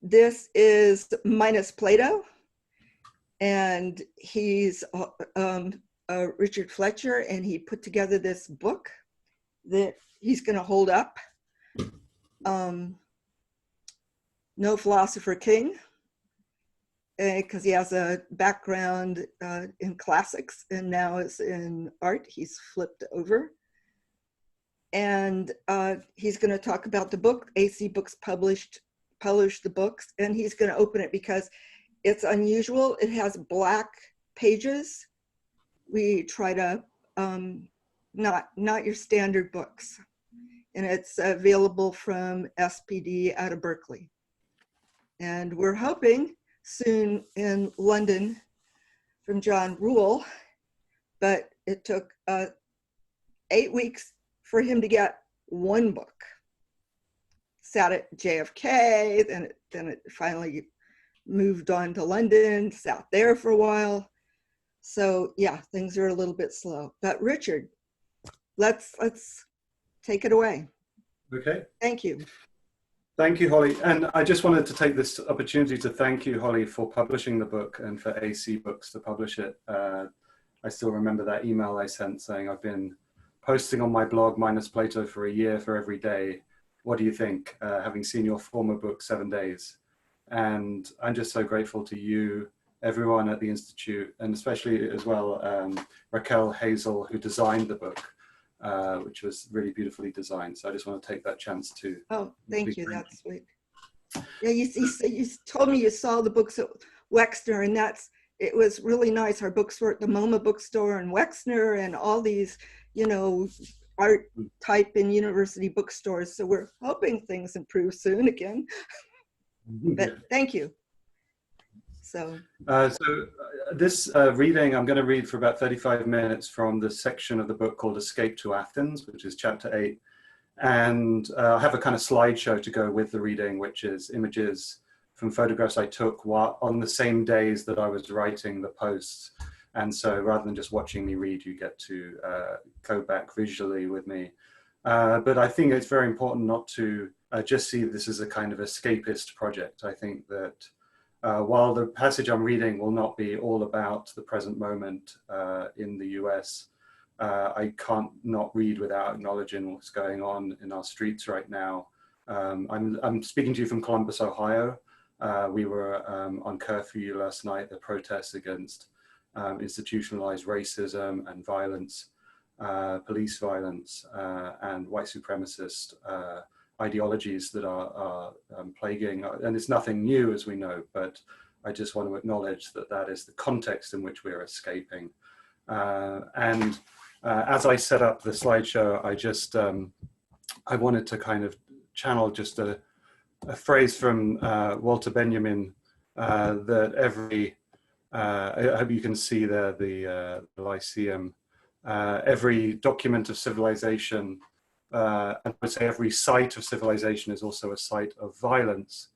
This is Minus Plato, and he's Richard Fletcher, and he put together this book that he's going to hold up. No Philosopher King, because he has a background in classics and now is in art. He's flipped over. And he's going to talk about the book. AC Books published the books, and he's going to open it because it's unusual. It has black pages. We try to, not your standard books. And it's available from SPD out of Berkeley. And we're hoping soon in London from John Rule, but it took 8 weeks for him to get one book. Sat at JFK, then it finally moved on to London, sat there for a while. So yeah, things are a little bit slow. But Richard, let's take it away. Okay. Thank you. Thank you, Holly. And I just wanted to take this opportunity to thank you, Holly, for publishing the book and for AC Books to publish it. I still remember that email I sent saying, I've been posting on my blog, Minus Plato, for a year for every day. What do you think? Having seen your former book, 7 Days. And I'm just so grateful to you, everyone at the Institute, and especially as well, Raquel Hazel, who designed the book, which was really beautifully designed. So I just want to take that chance to. Oh, thank you. That's sweet. Yeah, you told me you saw the books at Wexner, and it was really nice. Our books were at the MoMA bookstore in Wexner and all these, art type in university bookstores. So we're hoping things improve soon again. But thank you. So this reading, I'm going to read for about 35 minutes from the section of the book called Escape to Athens, which is chapter 8. And I have a kind of slideshow to go with the reading, which is images from photographs I took while on the same days that I was writing the posts. And so rather than just watching me read, you get to go back visually with me. But I think it's very important not to just see this as a kind of escapist project. I think that while the passage I'm reading will not be all about the present moment in the US, I can't not read without acknowledging what's going on in our streets right now. I'm speaking to you from Columbus, Ohio. We were on curfew last night, the protests against institutionalized racism and violence, police violence, and white supremacist ideologies that are plaguing, and it's nothing new as we know, but I just want to acknowledge that that is the context in which we're escaping. And as I set up the slideshow, I wanted to kind of channel just a phrase from Walter Benjamin that I hope you can see there the Lyceum, every document of civilization, and I would say every site of civilization is also a site of violence.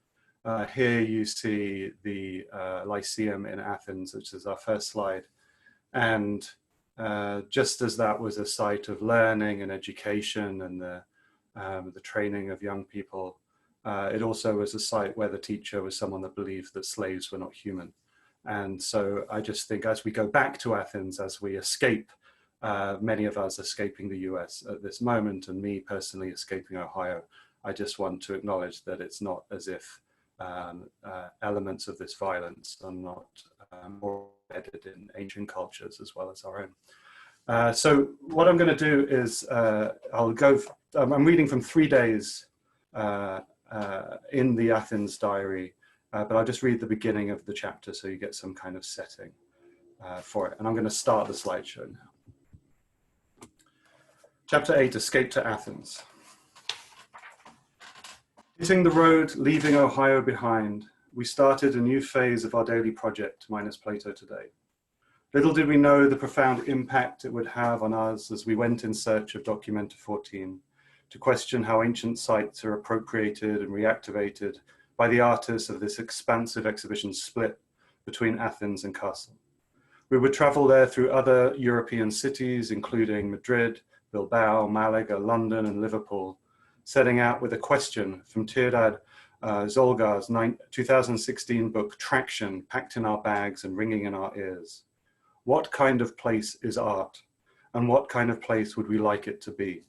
Here you see the Lyceum in Athens, which is our first slide. And just as that was a site of learning and education and the training of young people, it also was a site where the teacher was someone that believed that slaves were not human. And so I just think as we go back to Athens, as we escape, many of us escaping the US at this moment, and me personally escaping Ohio, I just want to acknowledge that it's not as if elements of this violence are not more embedded in ancient cultures as well as our own. So what I'm going to do is I'm reading from 3 days in the Athens diary, but I'll just read the beginning of the chapter so you get some kind of setting for it. And I'm going to start the slideshow now. Chapter 8, Escape to Athens. Hitting the road, leaving Ohio behind, we started a new phase of our daily project, Minus Plato, today. Little did we know the profound impact it would have on us as we went in search of Documenta 14, to question how ancient sites are appropriated and reactivated by the artists of this expansive exhibition split between Athens and Castle. We would travel there through other European cities, including Madrid, Bilbao, Malaga, London, and Liverpool, setting out with a question from Tirad Zolgar's 2016 book, Traction, Packed in Our Bags and Ringing in Our Ears. What kind of place is art? And what kind of place would we like it to be?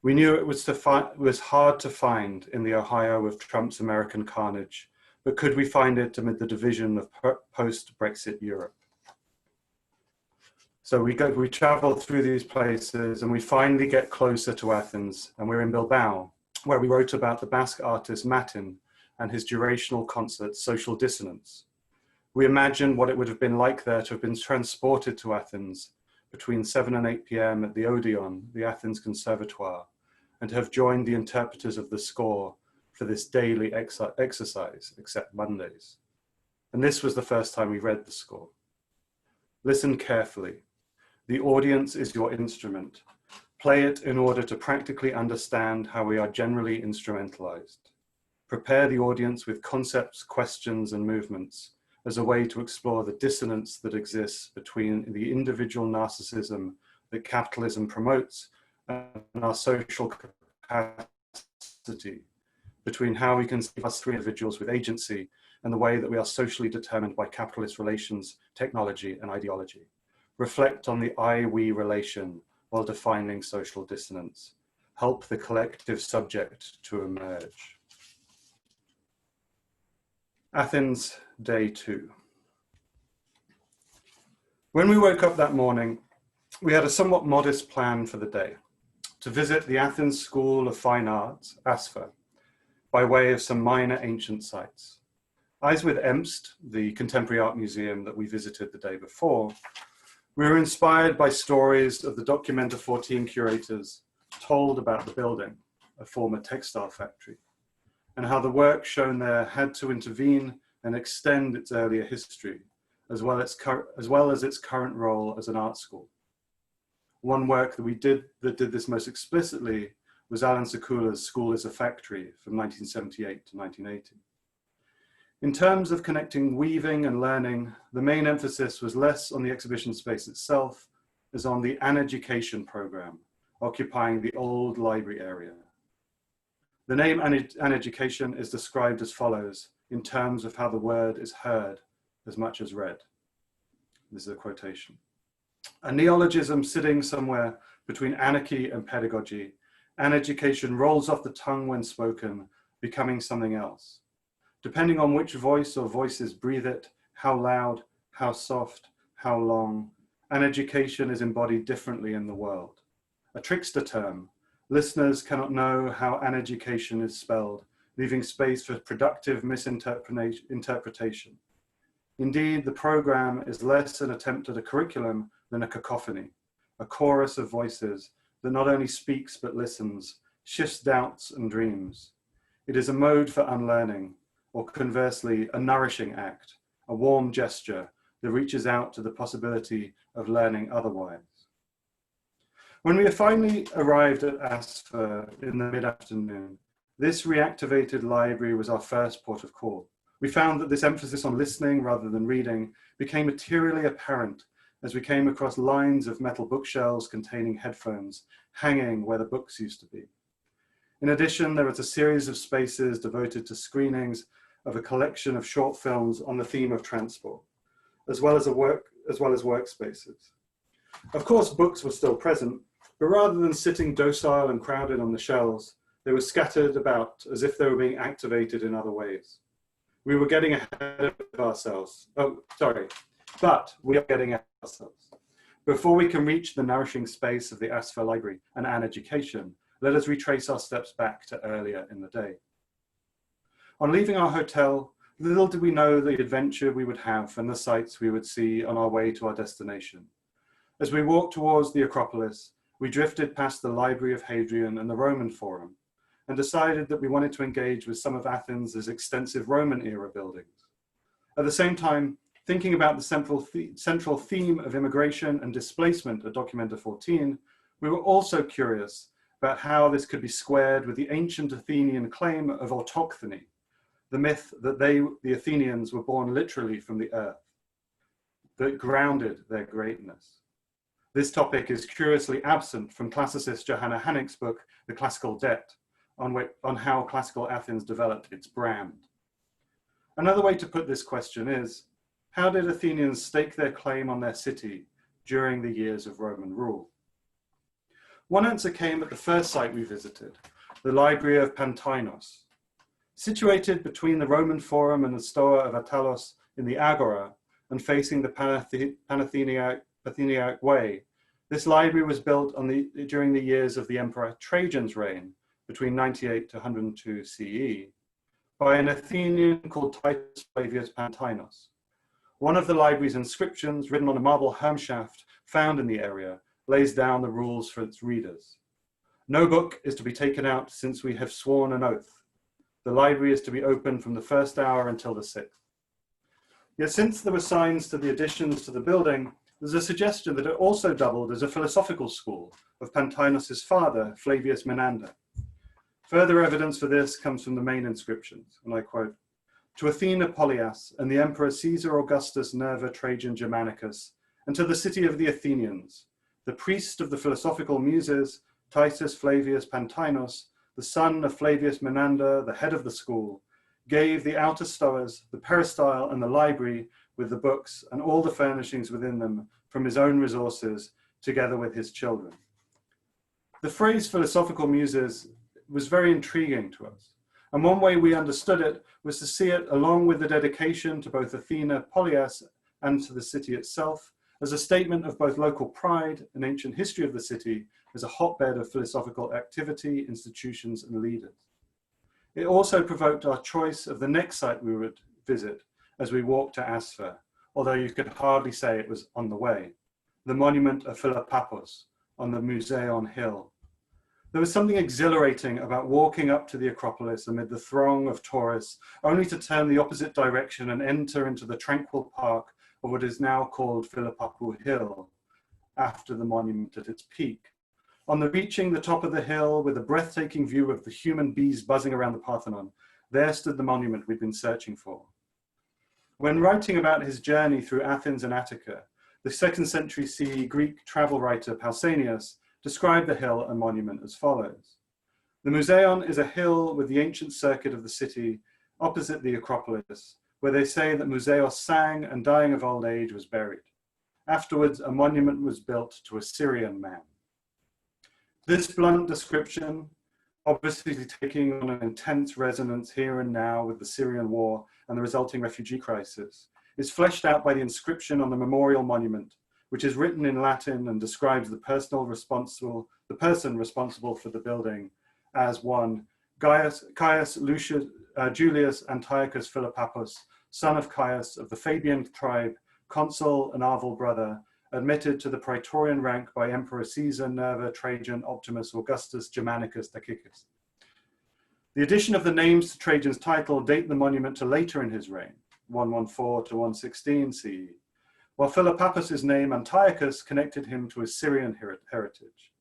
We knew it was hard to find in the Ohio of Trump's American carnage, but could we find it amid the division of post-Brexit Europe? So we travel through these places and we finally get closer to Athens, and we're in Bilbao, where we wrote about the Basque artist Matin and his durational concert, Social Dissonance. We imagine what it would have been like there to have been transported to Athens between 7 and 8 p.m. at the Odeon, the Athens Conservatoire, and to have joined the interpreters of the score for this daily exercise, except Mondays. And this was the first time we read the score. Listen carefully. The audience is your instrument. Play it in order to practically understand how we are generally instrumentalized. Prepare the audience with concepts, questions, and movements as a way to explore the dissonance that exists between the individual narcissism that capitalism promotes and our social capacity, between how we can see us three individuals with agency and the way that we are socially determined by capitalist relations, technology, and ideology. Reflect on the I-we relation while defining social dissonance. Help the collective subject to emerge. Athens, day 2. When we woke up that morning, we had a somewhat modest plan for the day: to visit the Athens School of Fine Arts, ASFA, by way of some minor ancient sites. As with Emst, the contemporary art museum that we visited the day before, we were inspired by stories of the Documenta 14 curators told about the building, a former textile factory, and how the work shown there had to intervene and extend its earlier history, as well as its current role as an art school. One work that did this most explicitly was Alan Sekula's School is a Factory from 1978 to 1980. In terms of connecting weaving and learning, the main emphasis was less on the exhibition space itself as on the Aneducation program, occupying the old library area. The name Aneducation is described as follows in terms of how the word is heard as much as read. This is a quotation. A neologism sitting somewhere between anarchy and pedagogy, Aneducation rolls off the tongue when spoken, becoming something else. Depending on which voice or voices breathe it, how loud, how soft, how long, Aneducation is embodied differently in the world. A trickster term. Listeners cannot know how Aneducation is spelled, leaving space for productive misinterpretation. Indeed, the program is less an attempt at a curriculum than a cacophony, a chorus of voices that not only speaks but listens, shifts doubts and dreams. It is a mode for unlearning, or conversely, a nourishing act, a warm gesture that reaches out to the possibility of learning otherwise. When we finally arrived at ASFA in the mid-afternoon, this reactivated library was our first port of call. We found that this emphasis on listening rather than reading became materially apparent as we came across lines of metal bookshelves containing headphones hanging where the books used to be. In addition, there was a series of spaces devoted to screenings of a collection of short films on the theme of transport, as well as workspaces. Of course, books were still present, but rather than sitting docile and crowded on the shelves, they were scattered about as if they were being activated in other ways. We were getting ahead of ourselves. But we are getting ahead of ourselves. Before we can reach the nourishing space of the ASFA library and Aneducation, let us retrace our steps back to earlier in the day. On leaving our hotel, little did we know the adventure we would have and the sights we would see on our way to our destination. As we walked towards the Acropolis, we drifted past the Library of Hadrian and the Roman Forum, and decided that we wanted to engage with some of Athens' extensive Roman era buildings. At the same time, thinking about the central theme of immigration and displacement at Documenta 14, we were also curious about how this could be squared with the ancient Athenian claim of autochthony, the myth that the Athenians, were born literally from the earth, that grounded their greatness. This topic is curiously absent from classicist Johanna Hanick's book, The Classical Debt, on how classical Athens developed its brand. Another way to put this question is, how did Athenians stake their claim on their city during the years of Roman rule? One answer came at the first site we visited, the Library of Pantainos. Situated between the Roman Forum and the Stoa of Attalos in the Agora and facing the Panatheniaic Way, this library was built during the years of the Emperor Trajan's reign, between 98 to 102 CE, by an Athenian called Titus Flavius Pantainos. One of the library's inscriptions, written on a marble hermschaft found in the area, lays down the rules for its readers. No book is to be taken out since we have sworn an oath. The library is to be open from the first hour until the 6th. Yet since there were signs to the additions to the building, there's a suggestion that it also doubled as a philosophical school of Pantainos' father, Flavius Menander. Further evidence for this comes from the main inscriptions, and I quote, "To Athena Polias and the Emperor Caesar Augustus Nerva Trajan Germanicus, and to the city of the Athenians, the priest of the philosophical muses, Titus Flavius Pantainos, the son of Flavius Menander, the head of the school, gave the outer stoas, the peristyle, and the library with the books and all the furnishings within them from his own resources, together with his children." The phrase philosophical muses was very intriguing to us. And one way we understood it was to see it along with the dedication to both Athena Polias and to the city itself as a statement of both local pride and ancient history of the city as a hotbed of philosophical activity, institutions, and leaders. It also provoked our choice of the next site we would visit as we walked to Asfer, although you could hardly say it was on the way, the monument of Philopappos on the Museion Hill. There was something exhilarating about walking up to the Acropolis amid the throng of tourists, only to turn the opposite direction and enter into the tranquil park of what is now called Philopappou Hill, after the monument at its peak. On reaching the top of the hill with a breathtaking view of the human bees buzzing around the Parthenon, there stood the monument we'd been searching for. When writing about his journey through Athens and Attica, the 2nd century CE Greek travel writer Pausanias described the hill and monument as follows. The Museion is a hill with the ancient circuit of the city opposite the Acropolis, where they say that Museos sang and dying of old age was buried. Afterwards, a monument was built to a Syrian man. This blunt description, obviously taking on an intense resonance here and now with the Syrian war and the resulting refugee crisis, is fleshed out by the inscription on the memorial monument, which is written in Latin and describes the person responsible for the building as one, Caius Julius Antiochus Philopappus, son of Caius of the Fabian tribe, consul and Arval brother, admitted to the praetorian rank by Emperor Caesar, Nerva, Trajan, Optimus, Augustus, Germanicus, Tacicus. The addition of the names to Trajan's title date the monument to later in his reign, 114 to 116 CE, while Philopappus' name Antiochus connected him to a Syrian heritage.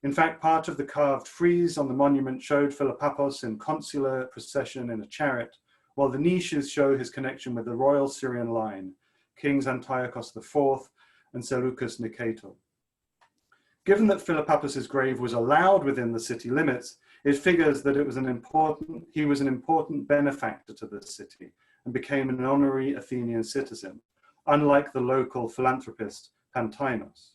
In fact, part of the carved frieze on the monument showed Philopappus in consular procession in a chariot, while the niches show his connection with the royal Syrian line, Kings Antiochus IV and Seleucus Nicator. Given that Philopappus' grave was allowed within the city limits, it figures that he was an important benefactor to the city and became an honorary Athenian citizen, unlike the local philanthropist Pantainos.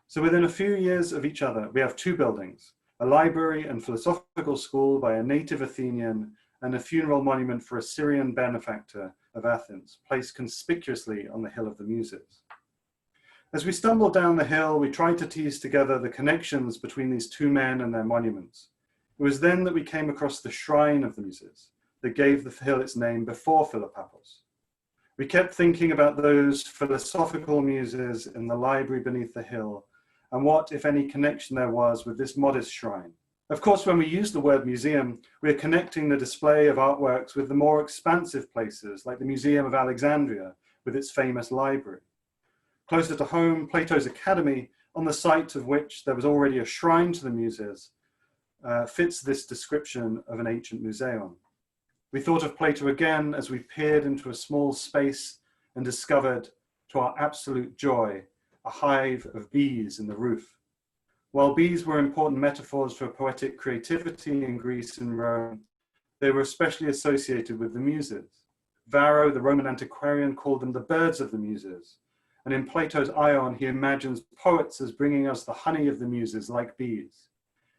So within a few years of each other, we have two buildings, a library and philosophical school by a native Athenian and a funeral monument for a Syrian benefactor of Athens, placed conspicuously on the Hill of the Muses. As we stumbled down the hill, we tried to tease together the connections between these two men and their monuments. It was then that we came across the Shrine of the Muses that gave the hill its name before Philopappos. We kept thinking about those philosophical muses in the library beneath the hill and what, if any, connection there was with this modest shrine. Of course, when we use the word museum, we are connecting the display of artworks with the more expansive places like the Museum of Alexandria with its famous library. Closer to home, Plato's Academy, on the site of which there was already a shrine to the muses, fits this description of an ancient museum. We thought of Plato again as we peered into a small space and discovered, to our absolute joy, a hive of bees in the roof. While bees were important metaphors for poetic creativity in Greece and Rome, they were especially associated with the Muses. Varro, the Roman antiquarian, called them the birds of the Muses. And in Plato's Ion, he imagines poets as bringing us the honey of the Muses, like bees.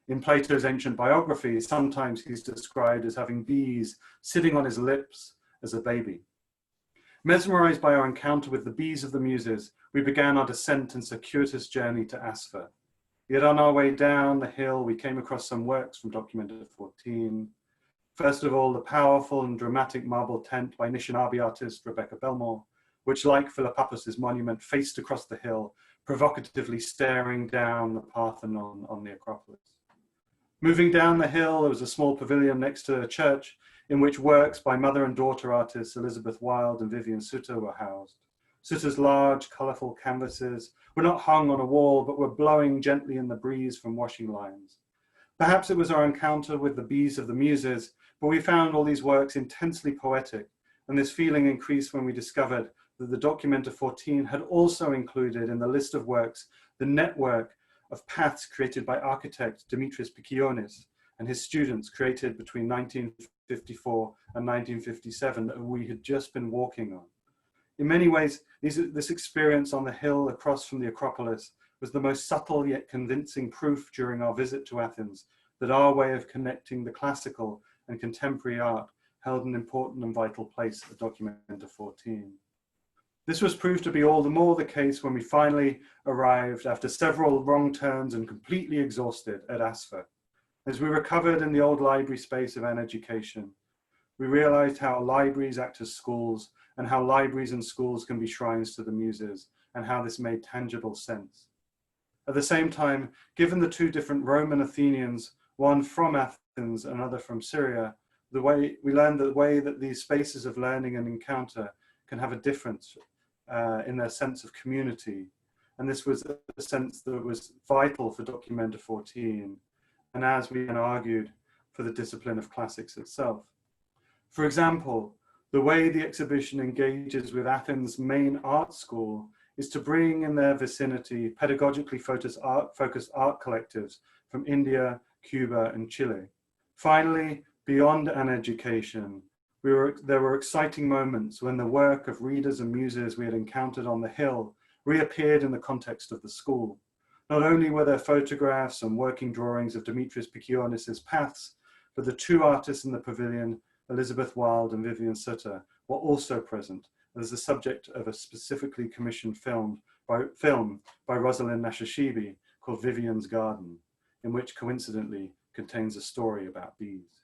In Plato's ancient biography, sometimes he's described as having bees sitting on his lips as a baby. Mesmerized by our encounter with the bees of the Muses, we began our descent and circuitous journey to Asfer. Yet on our way down the hill, we came across some works from Documenta 14. First of all, the powerful and dramatic marble tent by Anishinaabe artist Rebecca Belmore, which, like Philopappus' monument, faced across the hill, provocatively staring down the Parthenon on the Acropolis. Moving down the hill, there was a small pavilion next to a church in which works by mother and daughter artists Elizabeth Wilde and Vivian Suter were housed. Suter's large, colourful canvases were not hung on a wall, but were blowing gently in the breeze from washing lines. Perhaps it was our encounter with the bees of the Muses, but we found all these works intensely poetic, and this feeling increased when we discovered that the Documenta 14 had also included in the list of works the network of paths created by architect Dimitris Pikionis and his students, created between 1954 and 1957, that we had just been walking on. In many ways, this experience on the hill across from the Acropolis was the most subtle yet convincing proof during our visit to Athens that our way of connecting the classical and contemporary art held an important and vital place at Documenta 14. This was proved to be all the more the case when we finally arrived, after several wrong turns and completely exhausted, at Asfer. As we recovered in the old library space of an education, we realized how libraries act as schools, and how libraries and schools can be shrines to the Muses, and how this made tangible sense. At the same time, given the two different Roman Athenians, one from Athens, another from Syria, we learned the way that these spaces of learning and encounter can have a difference in their sense of community. And this was a sense that was vital for Documenta 14, and as we argued, for the discipline of classics itself. For example, the way the exhibition engages with Athens' main art school is to bring in their vicinity pedagogically focused art collectives from India, Cuba, and Chile. Finally, beyond an education, there were exciting moments when the work of readers and muses we had encountered on the hill reappeared in the context of the school. Not only were there photographs and working drawings of Dimitris Pikionis' paths, but the two artists in the pavilion, Elizabeth Wilde and Vivian Suter, were also present as the subject of a specifically commissioned film by Rosalind Nashashibi called Vivian's Garden, in which coincidentally contains a story about bees.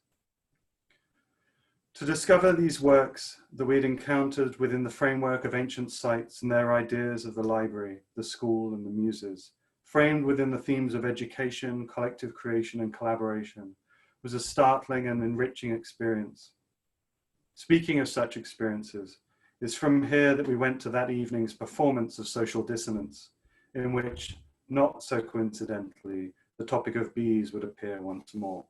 To discover these works that we had encountered within the framework of ancient sites and their ideas of the library, the school, and the muses, framed within the themes of education, collective creation, and collaboration, was a startling and enriching experience. Speaking of such experiences, it's from here that we went to that evening's performance of Social Dissonance, in which, not so coincidentally, the topic of bees would appear once more.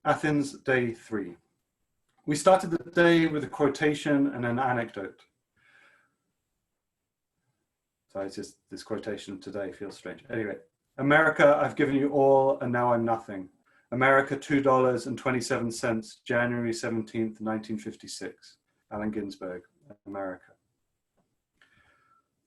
Athens, day 3. We started the day with a quotation and an anecdote. Sorry, it's just this quotation today feels strange. Anyway, America, I've given you all and now I'm nothing. America, $2.27, January 17th, 1956. Allen Ginsberg, America.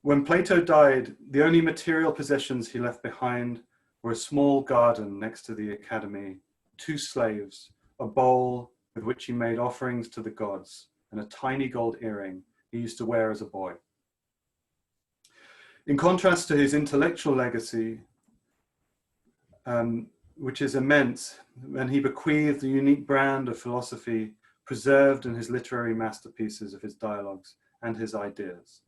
When Plato died, the only material possessions he left behind were a small garden next to the academy, 2 slaves, a bowl with which he made offerings to the gods, and a tiny gold earring he used to wear as a boy. In contrast to his intellectual legacy, which is immense, and he bequeathed the unique brand of philosophy preserved in his literary masterpieces of his dialogues and his ideas,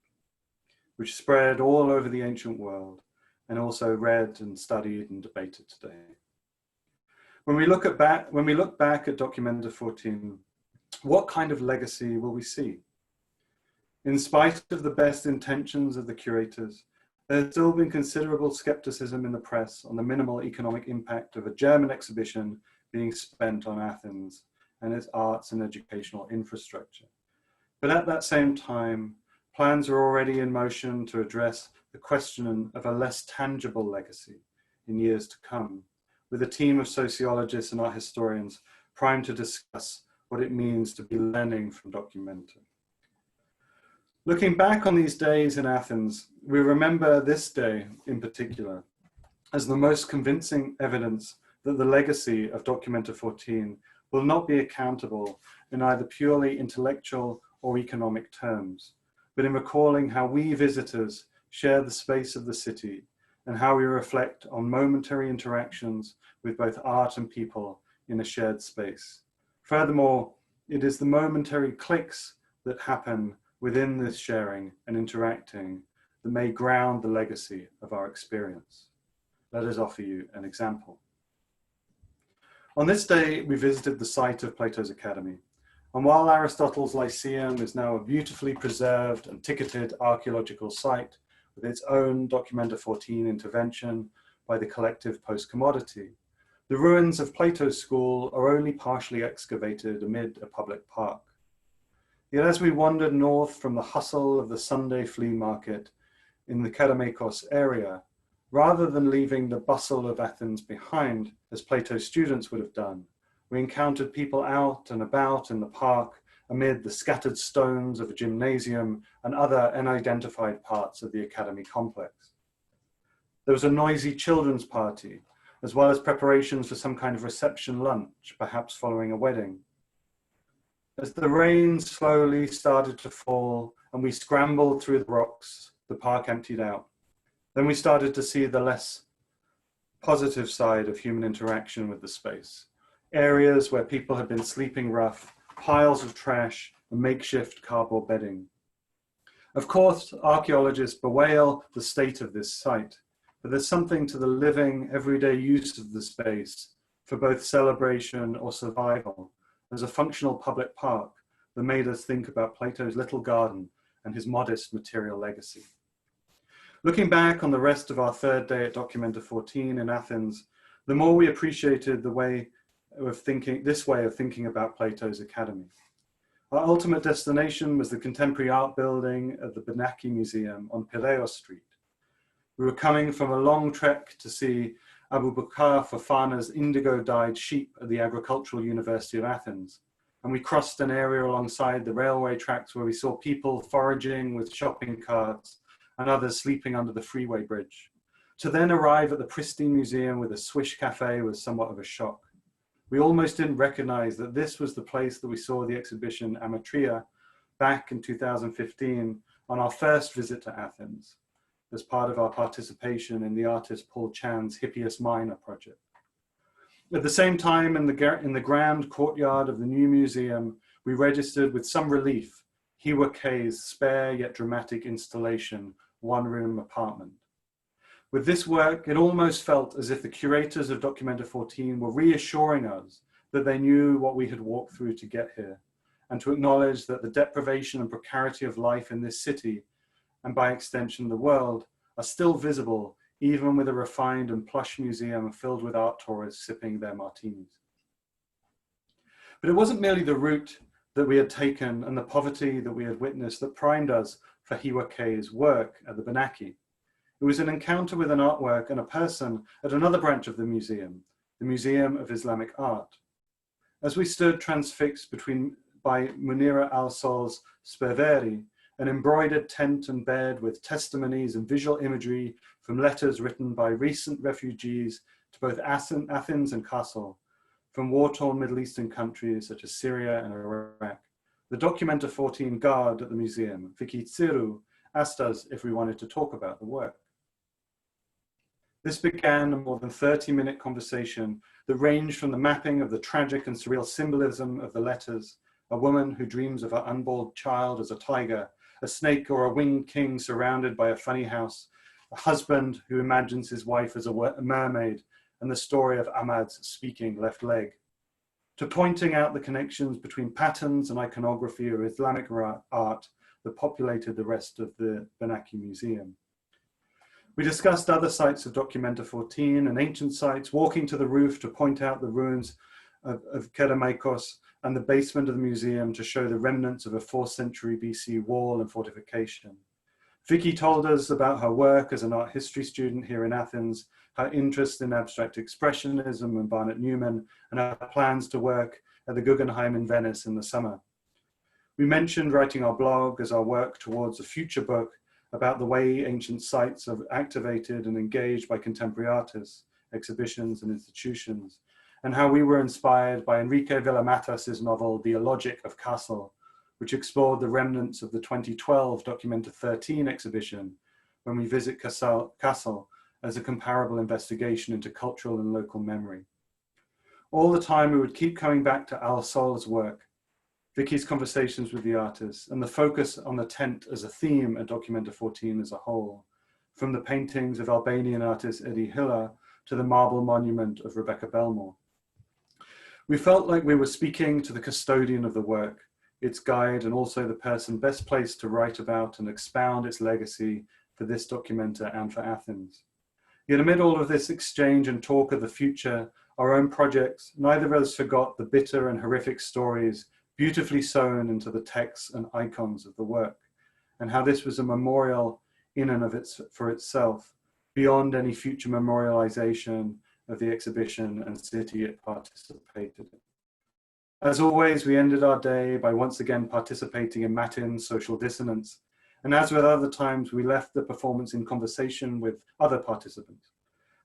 which spread all over the ancient world and also read and studied and debated today. When we look back at Documenta 14, what kind of legacy will we see? In spite of the best intentions of the curators, there has still been considerable skepticism in the press on the minimal economic impact of a German exhibition being spent on Athens and its arts and educational infrastructure. But at that same time, plans are already in motion to address the question of a less tangible legacy in years to come, with a team of sociologists and art historians primed to discuss what it means to be learning from documenta. Looking back on these days in Athens, we remember this day in particular as the most convincing evidence that the legacy of Documenta 14 will not be accountable in either purely intellectual or economic terms, but in recalling how we visitors share the space of the city and how we reflect on momentary interactions with both art and people in a shared space. Furthermore, it is the momentary clicks that happen within this sharing and interacting that may ground the legacy of our experience. Let us offer you an example. On this day, we visited the site of Plato's Academy. And while Aristotle's Lyceum is now a beautifully preserved and ticketed archaeological site with its own Documenta 14 intervention by the collective post-commodity, the ruins of Plato's school are only partially excavated amid a public park. Yet as we wandered north from the hustle of the Sunday flea market in the Kerameikos area, rather than leaving the bustle of Athens behind, as Plato's students would have done, we encountered people out and about in the park amid the scattered stones of a gymnasium and other unidentified parts of the academy complex. There was a noisy children's party, as well as preparations for some kind of reception lunch, perhaps following a wedding. As the rain slowly started to fall and we scrambled through the rocks, the park emptied out. Then we started to see the less positive side of human interaction with the space. Areas where people had been sleeping rough, piles of trash, and makeshift cardboard bedding. Of course, archaeologists bewail the state of this site, but there's something to the living, everyday use of the space for both celebration or survival as a functional public park that made us think about Plato's little garden and his modest material legacy. Looking back on the rest of our third day at Documenta 14 in Athens, the more we appreciated this way of thinking about Plato's Academy. Our ultimate destination was the contemporary art building at the Benaki Museum on Piraeus Street. We were coming from a long trek to see Abu Bakr Fofana's indigo-dyed sheep at the Agricultural University of Athens, and we crossed an area alongside the railway tracks where we saw people foraging with shopping carts and others sleeping under the freeway bridge. To then arrive at the pristine museum with a swish cafe was somewhat of a shock. We almost didn't recognize that this was the place that we saw the exhibition Amatria back in 2015 on our first visit to Athens, as part of our participation in the artist Paul Chan's Hippias Minor project. At the same time, in the grand courtyard of the new museum, we registered with some relief Hiwa K's spare yet dramatic installation, one-room apartment. With this work, it almost felt as if the curators of Documenta 14 were reassuring us that they knew what we had walked through to get here, and to acknowledge that the deprivation and precarity of life in this city, and by extension the world, are still visible even with a refined and plush museum filled with art tourists sipping their martinis. But it wasn't merely the route that we had taken and the poverty that we had witnessed that primed us for Hiwa K's work at the Benaki. It was an encounter with an artwork and a person at another branch of the Museum of Islamic Art. As we stood transfixed by Munira Al-Sol's Sperveri, an embroidered tent and bed with testimonies and visual imagery from letters written by recent refugees to both Athens and Kassel, from war-torn Middle Eastern countries such as Syria and Iraq. The Documenta 14 guard at the museum, Vicky Tsiru, asked us if we wanted to talk about the work. This began a more than 30-minute conversation that ranged from the mapping of the tragic and surreal symbolism of the letters, a woman who dreams of her unborn child as a tiger, a snake or a winged king surrounded by a funny house, a husband who imagines his wife as a mermaid, and the story of Ahmad's speaking left leg, to pointing out the connections between patterns and iconography of Islamic art that populated the rest of the Benaki Museum. We discussed other sites of Documenta 14 and ancient sites, walking to the roof to point out the ruins of Kerameikos and the basement of the museum to show the remnants of a 4th century BC wall and fortification. Vicky told us about her work as an art history student here in Athens, her interest in abstract expressionism and Barnett Newman, and her plans to work at the Guggenheim in Venice in the summer. We mentioned writing our blog as our work towards a future book about the way ancient sites are activated and engaged by contemporary artists, exhibitions and institutions, and how we were inspired by Enrique Villamatas's novel, The Illogic of Castle, which explored the remnants of the 2012 Documenta 13 exhibition when we visit Castle as a comparable investigation into cultural and local memory. All the time we would keep coming back to Al Sol's work, Vicky's conversations with the artists, and the focus on the tent as a theme at Documenta 14 as a whole, from the paintings of Albanian artist Eddie Hiller to the marble monument of Rebecca Belmore. We felt like we were speaking to the custodian of the work, its guide, and also the person best placed to write about and expound its legacy for this Documenta and for Athens. Yet amid all of this exchange and talk of the future, our own projects, neither of us forgot the bitter and horrific stories beautifully sewn into the texts and icons of the work, and how this was a memorial in and of for itself, beyond any future memorialization of the exhibition and city it participated in. As always, we ended our day by once again participating in Matin's social dissonance, and as with other times, we left the performance in conversation with other participants.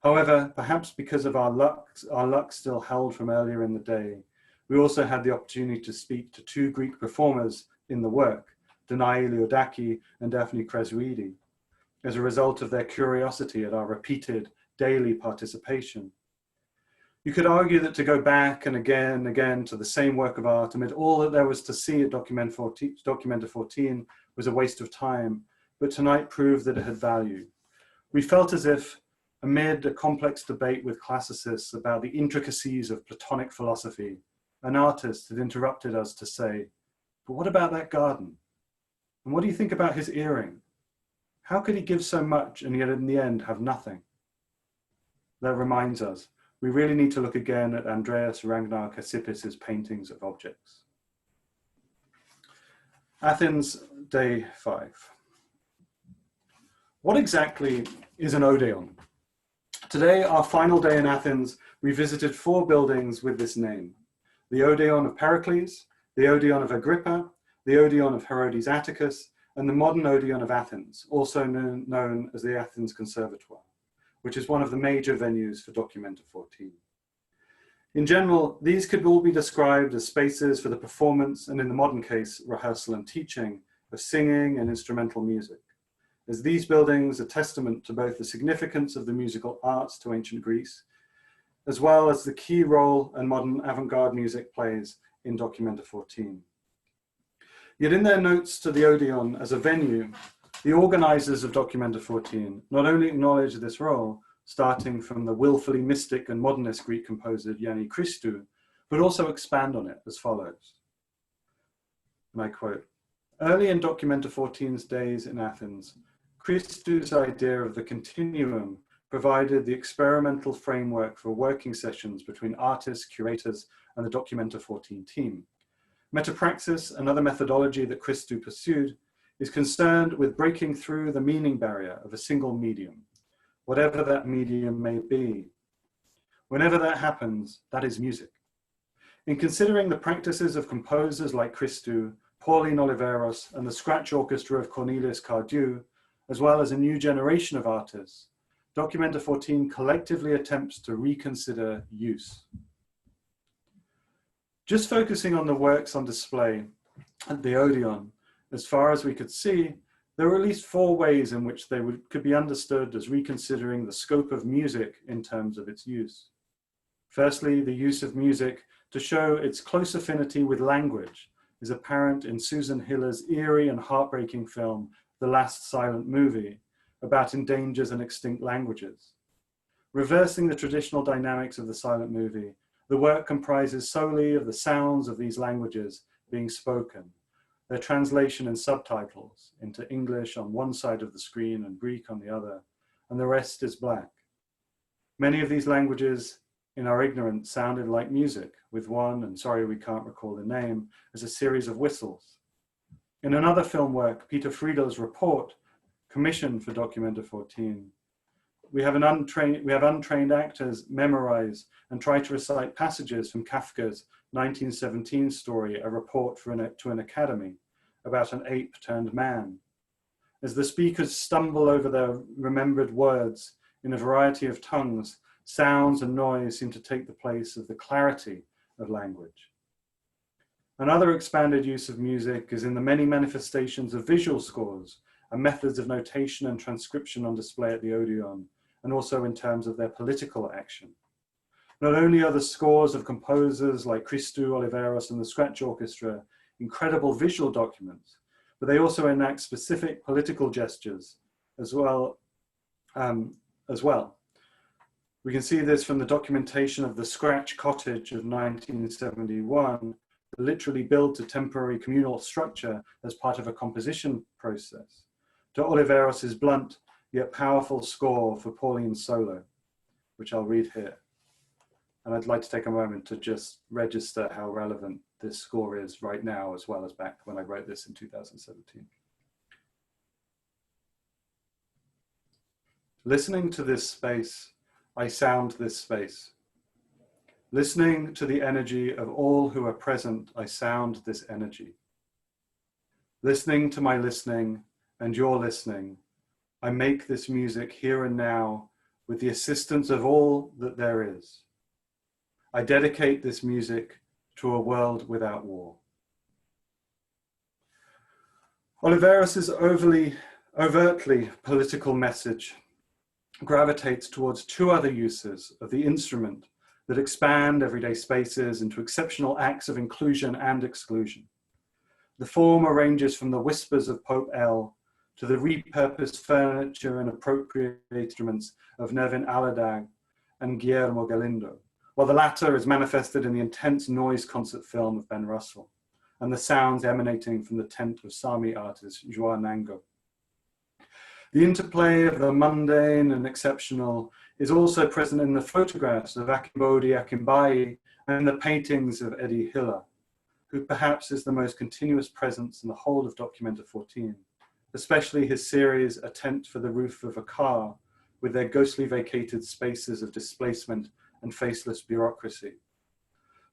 However, perhaps because of our luck still held from earlier in the day, we also had the opportunity to speak to 2 Greek performers in the work, Danae Leodaki and Daphne Kresuidi, as a result of their curiosity at our repeated daily participation. You could argue that to go back and again to the same work of art amid all that there was to see at Documenta 14 was a waste of time, but tonight proved that it had value. We felt as if, amid a complex debate with classicists about the intricacies of Platonic philosophy, an artist had interrupted us to say, but what about that garden? And what do you think about his earring? How could he give so much and yet in the end have nothing? That reminds us, we really need to look again at Andreas Ragnar Kassipis' paintings of objects. Athens, day 5. What exactly is an Odeon? Today, our final day in Athens, we visited 4 buildings with this name. The Odeon of Pericles, the Odeon of Agrippa, the Odeon of Herodes Atticus, and the modern Odeon of Athens, also known as the Athens Conservatoire, which is one of the major venues for Documenta 14. In general, these could all be described as spaces for the performance, and in the modern case, rehearsal and teaching, of singing and instrumental music, as these buildings are testament to both the significance of the musical arts to ancient Greece, as well as the key role and modern avant-garde music plays in Documenta 14. Yet in their notes to the Odeon as a venue, the organizers of Documenta 14 not only acknowledge this role, starting from the willfully mystic and modernist Greek composer Yanni Christou, but also expand on it as follows. And I quote, early in Documenta 14's days in Athens, Christou's idea of the continuum provided the experimental framework for working sessions between artists, curators, and the Documenta 14 team. Metapraxis, another methodology that Christou pursued, is concerned with breaking through the meaning barrier of a single medium, whatever that medium may be. Whenever that happens, that is music. In considering the practices of composers like Christou, Pauline Oliveros, and the scratch orchestra of Cornelius Cardew, as well as a new generation of artists, Documenta 14 collectively attempts to reconsider use. Just focusing on the works on display at the Odeon, as far as we could see, there were at least 4 ways in which they could be understood as reconsidering the scope of music in terms of its use. Firstly, the use of music to show its close affinity with language is apparent in Susan Hiller's eerie and heartbreaking film, The Last Silent Movie, about endangered and extinct languages. Reversing the traditional dynamics of the silent movie, the work comprises solely of the sounds of these languages being spoken, their translation and subtitles into English on one side of the screen and Greek on the other, and the rest is black. Many of these languages in our ignorance sounded like music, with one, and sorry we can't recall the name, as a series of whistles. In another film work, Peter Friedel's Report, commissioned for Documenta 14, we have untrained actors memorize and try to recite passages from Kafka's 1917 story, A Report to an Academy, about an ape turned man. As the speakers stumble over their remembered words in a variety of tongues, sounds and noise seem to take the place of the clarity of language. Another expanded use of music is in the many manifestations of visual scores and methods of notation and transcription on display at the Odeon, and also in terms of their political action. Not only are the scores of composers like Christou, Oliveros, and the Scratch Orchestra incredible visual documents, but they also enact specific political gestures as well. We can see this from the documentation of the Scratch Cottage of 1971, literally built a temporary communal structure as part of a composition process, to Oliveros's blunt yet powerful score for Pauline's solo, which I'll read here. And I'd like to take a moment to just register how relevant this score is right now, as well as back when I wrote this in 2017. Listening to this space, I sound this space. Listening to the energy of all who are present, I sound this energy. Listening to my listening and your listening, I make this music here and now with the assistance of all that there is. I dedicate this music to a world without war. Oliveros's overtly political message gravitates towards two other uses of the instrument that expand everyday spaces into exceptional acts of inclusion and exclusion. The former ranges from the whispers of Pope L to the repurposed furniture and appropriate instruments of Nevin Aladag and Guillermo Galindo, while the latter is manifested in the intense noise concert film of Ben Russell and the sounds emanating from the tent of Sami artist Joao Nango. The interplay of the mundane and exceptional is also present in the photographs of Akimbodi Akimbayi and the paintings of Eddie Hiller, who perhaps is the most continuous presence in the whole of Documenta 14, especially his series A Tent for the Roof of a Car, with their ghostly vacated spaces of displacement and faceless bureaucracy.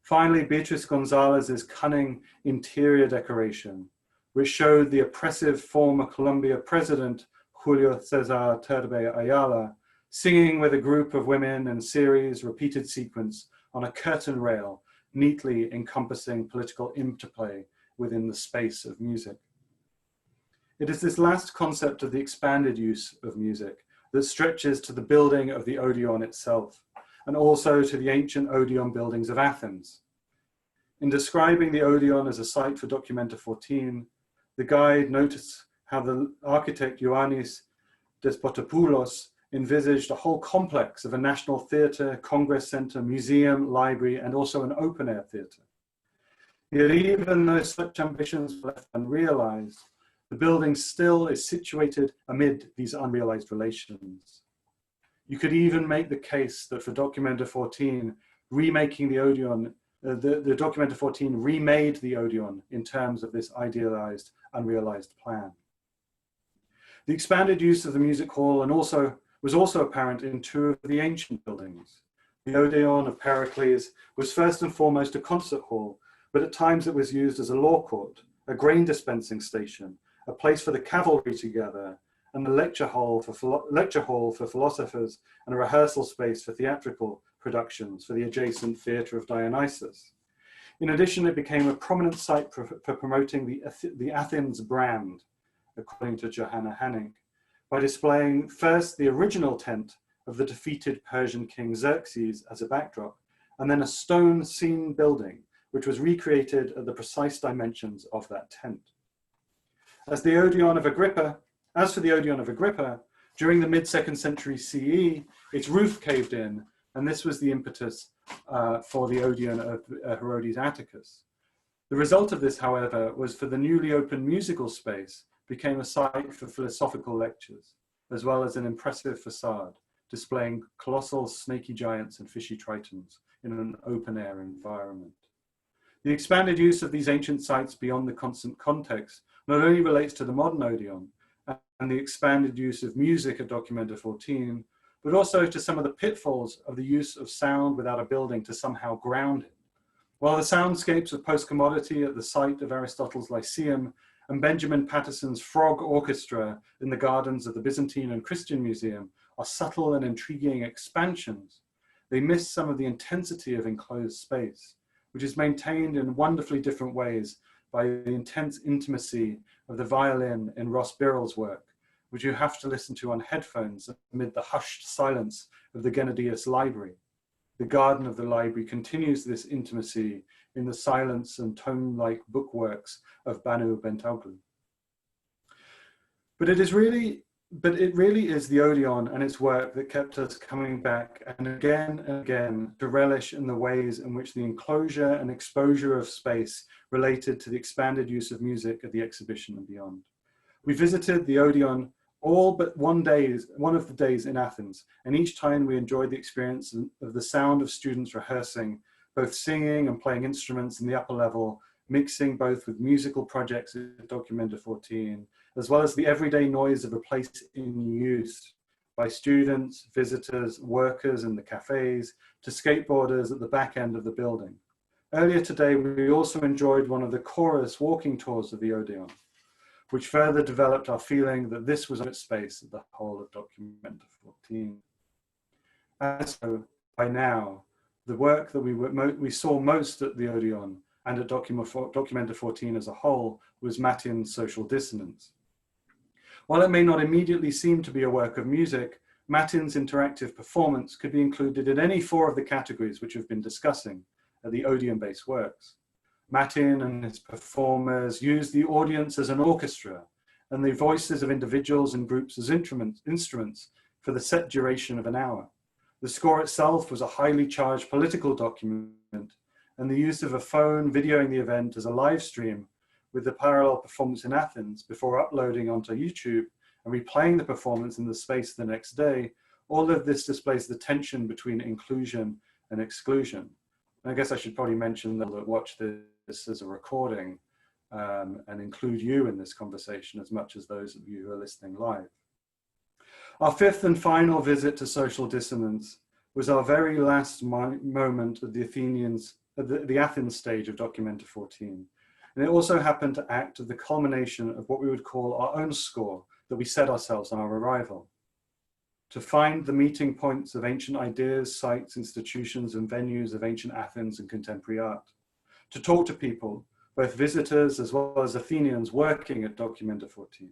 Finally, Beatriz Gonzalez's cunning interior decoration, which showed the oppressive former Colombia president Julio Cesar Turbe Ayala singing with a group of women in series repeated sequence on a curtain rail, neatly encompassing political interplay within the space of music. It is this last concept of the expanded use of music that stretches to the building of the Odeon itself, and also to the ancient Odeon buildings of Athens. In describing the Odeon as a site for Documenta 14, the guide noticed how the architect Ioannis Despotopoulos envisaged a whole complex of a national theatre, congress centre, museum, library, and also an open-air theatre. Yet even though such ambitions were left unrealised, the building still is situated amid these unrealised relations. You could even make the case that for Documenta 14, remaking the Odeon, the Documenta 14 remade the Odeon in terms of this idealised, unrealised plan. The expanded use of the music hall was also apparent in two of the ancient buildings. The Odeon of Pericles was first and foremost a concert hall, but at times it was used as a law court, a grain dispensing station, a place for the cavalry to gather, and a lecture hall for philosophers, and a rehearsal space for theatrical productions for the adjacent Theatre of Dionysus. In addition, it became a prominent site for promoting the Athens brand, according to Johanna Hanning, by displaying first the original tent of the defeated Persian king Xerxes as a backdrop, and then a stone scene building, which was recreated at the precise dimensions of that tent. As for the Odeon of Agrippa, during the mid-2nd century CE, its roof caved in, and this was the impetus for the Odeon of Herodes Atticus. The result of this, however, was for the newly opened musical space became a site for philosophical lectures, as well as an impressive facade, displaying colossal snaky giants and fishy tritons in an open-air environment. The expanded use of these ancient sites beyond the constant context not only relates to the modern Odeon and the expanded use of music at Documenta 14, but also to some of the pitfalls of the use of sound without a building to somehow ground it. While the soundscapes of post-commodity at the site of Aristotle's Lyceum and Benjamin Patterson's Frog Orchestra in the gardens of the Byzantine and Christian Museum are subtle and intriguing expansions, they miss some of the intensity of enclosed space, which is maintained in wonderfully different ways by the intense intimacy of the violin in Ross Birrell's work, which you have to listen to on headphones amid the hushed silence of the Gennadius Library. The garden of the library continues this intimacy in the silence and tome-like bookworks of Banu Bentoglu. But it really is the Odeon and its work that kept us coming back and again to relish in the ways in which the enclosure and exposure of space related to the expanded use of music at the exhibition and beyond. We visited the Odeon all but one of the days in Athens, and each time we enjoyed the experience of the sound of students rehearsing, both singing and playing instruments in the upper level, mixing both with musical projects at Documenta 14, as well as the everyday noise of a place in use by students, visitors, workers in the cafes, to skateboarders at the back end of the building. Earlier today, we also enjoyed one of the chorus walking tours of the Odeon, which further developed our feeling that this was a space at the whole of Documenta 14. And so, by now, the work that we saw most at the Odeon and at Documenta 14 as a whole was Matin's Social Dissonance. While it may not immediately seem to be a work of music, Matin's interactive performance could be included in any four of the categories which we've been discussing at the Odeon-based works. Matin and his performers used the audience as an orchestra and the voices of individuals and groups as instruments for the set duration of an hour. The score itself was a highly charged political document, and the use of a phone videoing the event as a live stream with the parallel performance in Athens before uploading onto YouTube and replaying the performance in the space the next day, all of this displays the tension between inclusion and exclusion. And I guess I should probably mention that watch this as a recording and include you in this conversation as much as those of you who are listening live. Our fifth and final visit to Social Dissonance was our very last moment of the Athens stage of Documenta 14. And it also happened to act as the culmination of what we would call our own score that we set ourselves on our arrival. To find the meeting points of ancient ideas, sites, institutions, and venues of ancient Athens and contemporary art. To talk to people, both visitors as well as Athenians working at Documenta 14.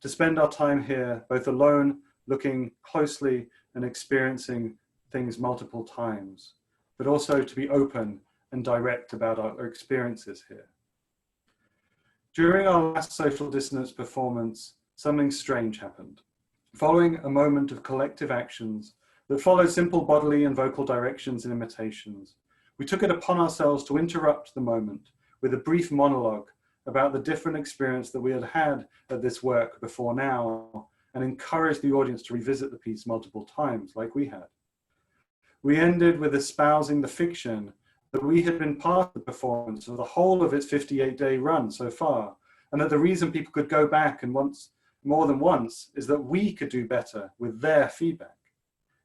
To spend our time here, both alone, looking closely and experiencing things multiple times, but also to be open and direct about our experiences here. During our last Social Dissonance performance, something strange happened. Following a moment of collective actions that followed simple bodily and vocal directions and imitations, we took it upon ourselves to interrupt the moment with a brief monologue about the different experience that we had had at this work before now, and encourage the audience to revisit the piece multiple times like we had. We ended with espousing the fiction that we had been part of the performance of the whole of its 58-day run so far, and that the reason people could go back and more than once is that we could do better with their feedback.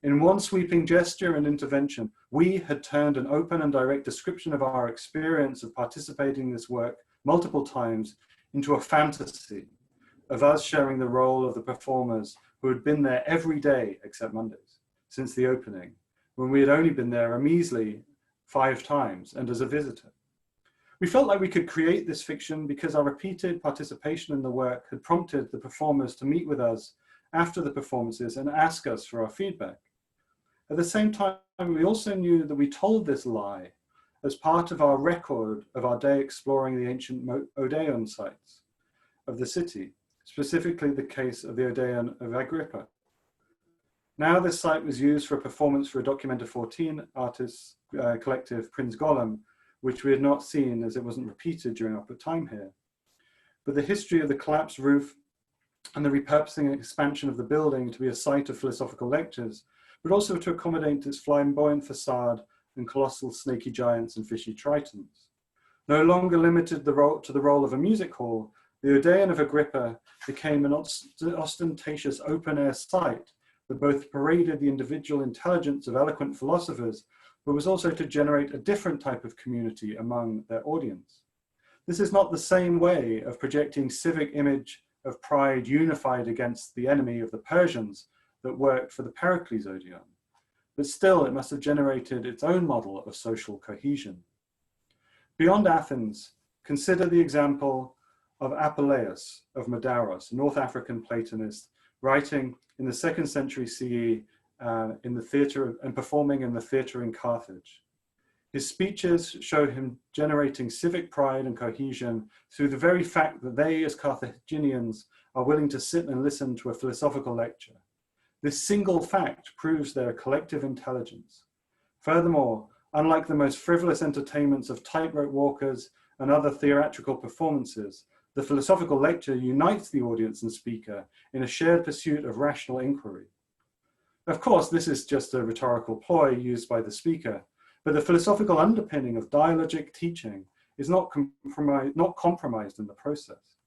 In one sweeping gesture and intervention, we had turned an open and direct description of our experience of participating in this work multiple times into a fantasy of us sharing the role of the performers who had been there every day except Mondays since the opening, when we had only been there a measly 5 times and as a visitor. We felt like we could create this fiction because our repeated participation in the work had prompted the performers to meet with us after the performances and ask us for our feedback. At the same time, we also knew that we told this lie as part of our record of our day exploring the ancient Odeon sites of the city, specifically the case of the Odeon of Agrippa. Now this site was used for a performance for a Documenta 14 artists collective, Prince Gollum, which we had not seen as it wasn't repeated during our time here. But the history of the collapsed roof and the repurposing and expansion of the building to be a site of philosophical lectures, but also to accommodate its flamboyant facade and colossal snaky giants and fishy tritons. No longer limited to the role of a music hall, the Odeon of Agrippa became an ostentatious open-air site that both paraded the individual intelligence of eloquent philosophers, but was also to generate a different type of community among their audience. This is not the same way of projecting civic image of pride unified against the enemy of the Persians that worked for the Pericles Odeon, but still it must have generated its own model of social cohesion. Beyond Athens, consider the example of Apuleius of Madaros, a North African Platonist, writing in the 2nd century CE in the theatre and performing in the theatre in Carthage. His speeches showed him generating civic pride and cohesion through the very fact that they, as Carthaginians, are willing to sit and listen to a philosophical lecture. This single fact proves their collective intelligence. Furthermore, unlike the most frivolous entertainments of tightrope walkers and other theatrical performances, the philosophical lecture unites the audience and speaker in a shared pursuit of rational inquiry. Of course, this is just a rhetorical ploy used by the speaker, but the philosophical underpinning of dialogic teaching is not compromised in the process.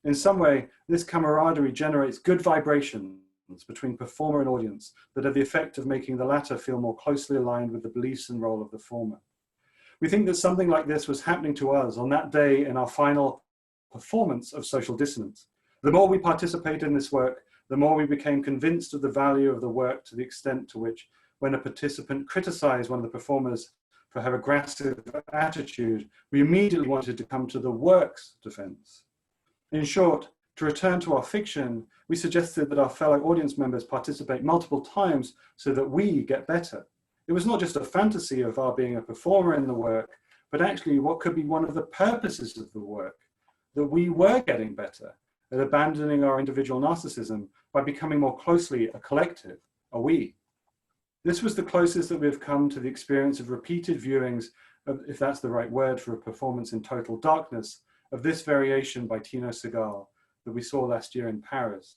In some way, this camaraderie generates good vibrations between performer and audience that have the effect of making the latter feel more closely aligned with the beliefs and role of the former. We think that something like this was happening to us on that day in our final performance of Social Dissonance. The more we participated in this work, the more we became convinced of the value of the work, to the extent to which, when a participant criticized one of the performers for her aggressive attitude, we immediately wanted to come to the work's defense. In short, to return to our fiction, we suggested that our fellow audience members participate multiple times so that we get better. It was not just a fantasy of our being a performer in the work, but actually what could be one of the purposes of the work, that we were getting better at abandoning our individual narcissism by becoming more closely a collective, a we. This was the closest that we've come to the experience of repeated viewings of, if that's the right word for a performance in total darkness, of this variation by Tino Segal that we saw last year in Paris.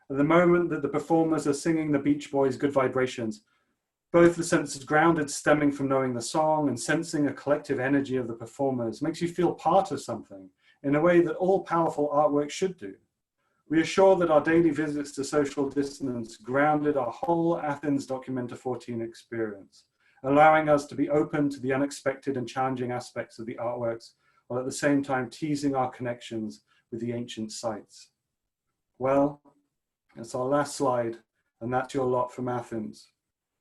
At the moment that the performers are singing the Beach Boys' Good Vibrations, both the senses grounded stemming from knowing the song and sensing a collective energy of the performers makes you feel part of something in a way that all powerful artwork should do. We are sure that our daily visits to Social Dissonance grounded our whole Athens Documenta 14 experience, allowing us to be open to the unexpected and challenging aspects of the artworks, while at the same time teasing our connections with the ancient sites. Well, that's our last slide, and that's your lot from Athens.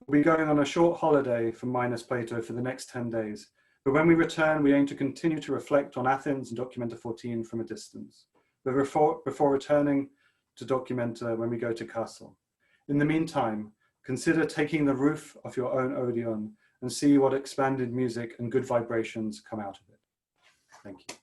We'll be going on a short holiday from Minus Plato for the next 10 days, but when we return, we aim to continue to reflect on Athens and Documenta 14 from a distance, but before returning to Documenta when we go to Castle. In the meantime, consider taking the roof off your own Odeon and see what expanded music and good vibrations come out of it. Thank you.